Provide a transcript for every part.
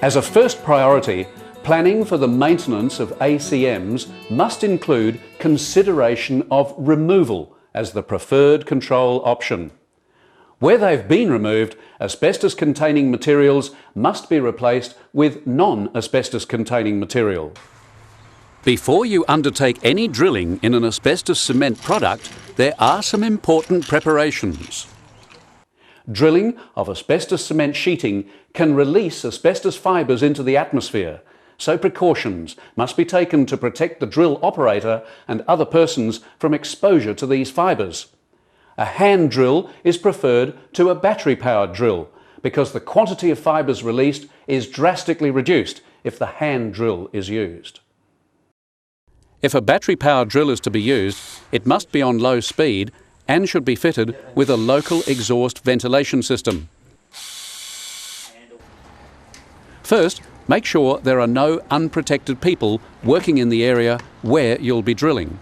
As a first priority, planning for the maintenance of ACMs must include consideration of removal as the preferred control option. Where they've been removed, asbestos-containing materials must be replaced with non-asbestos-containing material. Before you undertake any drilling in an asbestos cement product, there are some important preparations. Drilling of asbestos cement sheeting can release asbestos fibres into the atmosphere, so precautions must be taken to protect the drill operator and other persons from exposure to these fibres. A hand drill is preferred to a battery-powered drill because the quantity of fibres released is drastically reduced if the hand drill is used. If a battery-powered drill is to be used, it must be on low speed and should be fitted with a local exhaust ventilation system. First, make sure there are no unprotected people working in the area where you'll be drilling.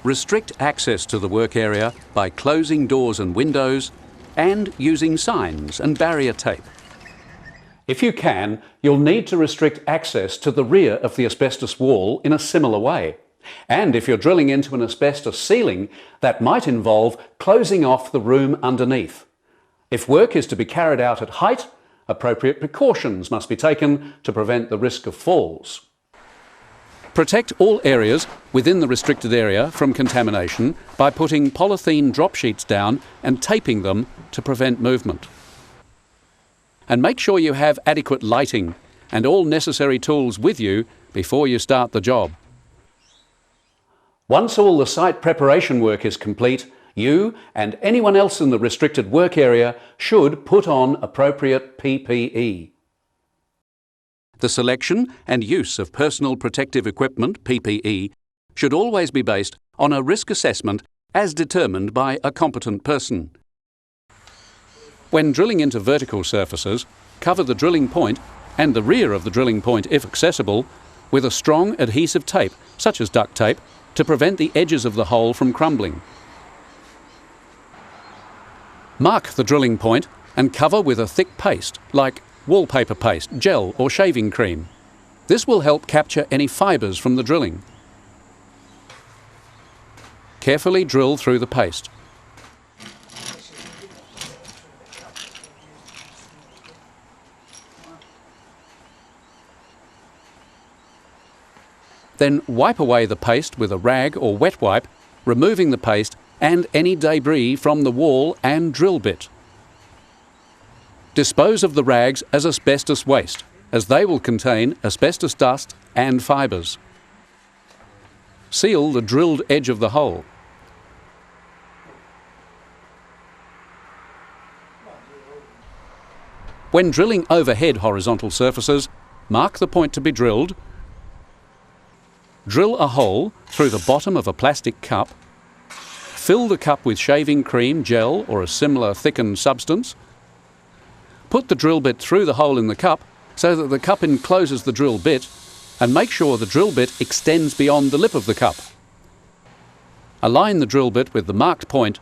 Restrict access to the work area by closing doors and windows and using signs and barrier tape. If you can, you'll need to restrict access to the rear of the asbestos wall in a similar way. And if you're drilling into an asbestos ceiling, that might involve closing off the room underneath. If work is to be carried out at height, appropriate precautions must be taken to prevent the risk of falls. Protect all areas within the restricted area from contamination by putting polythene drop sheets down and taping them to prevent movement. And make sure you have adequate lighting and all necessary tools with you before you start the job. Once all the site preparation work is complete, you and anyone else in the restricted work area should put on appropriate PPE. The selection and use of personal protective equipment, PPE, should always be based on a risk assessment as determined by a competent person. When drilling into vertical surfaces, cover the drilling point and the rear of the drilling point, if accessible, with a strong adhesive tape, such as duct tape, to prevent the edges of the hole from crumbling. Mark the drilling point and cover with a thick paste, like wallpaper paste, gel or shaving cream. This will help capture any fibres from the drilling. Carefully drill through the paste. Then wipe away the paste with a rag or wet wipe, removing the paste and any debris from the wall and drill bit. Dispose of the rags as asbestos waste, as they will contain asbestos dust and fibres. Seal the drilled edge of the hole. When drilling overhead horizontal surfaces, mark the point to be drilled. Drill a hole through the bottom of a plastic cup. Fill the cup with shaving cream, gel or a similar thickened substance. Put the drill bit through the hole in the cup so that the cup encloses the drill bit, and make sure the drill bit extends beyond the lip of the cup. Align the drill bit with the marked point.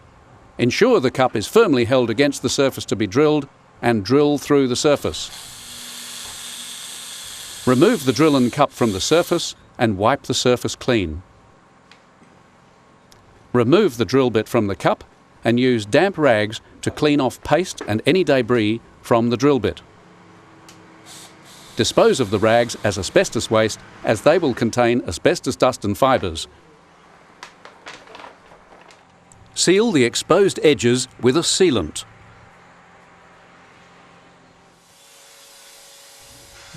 Ensure the cup is firmly held against the surface to be drilled and drill through the surface. Remove the drill and cup from the surface and wipe the surface clean. Remove the drill bit from the cup and use damp rags to clean off paste and any debris from the drill bit. Dispose of the rags as asbestos waste, as they will contain asbestos dust and fibres. Seal the exposed edges with a sealant.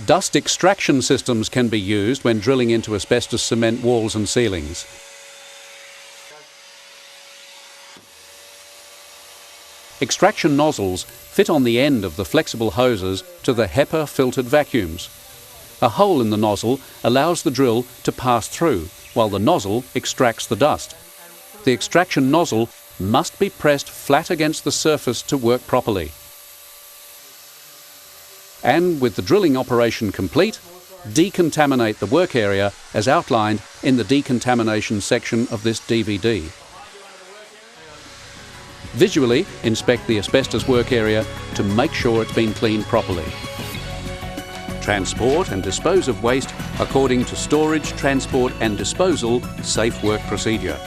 Dust extraction systems can be used when drilling into asbestos cement walls and ceilings. Extraction nozzles fit on the end of the flexible hoses to the HEPA filtered vacuums. A hole in the nozzle allows the drill to pass through, while the nozzle extracts the dust. The extraction nozzle must be pressed flat against the surface to work properly. And with the drilling operation complete, decontaminate the work area as outlined in the decontamination section of this DVD. Visually inspect the asbestos work area to make sure it's been cleaned properly. Transport and dispose of waste according to Storage, Transport and Disposal Safe Work Procedure.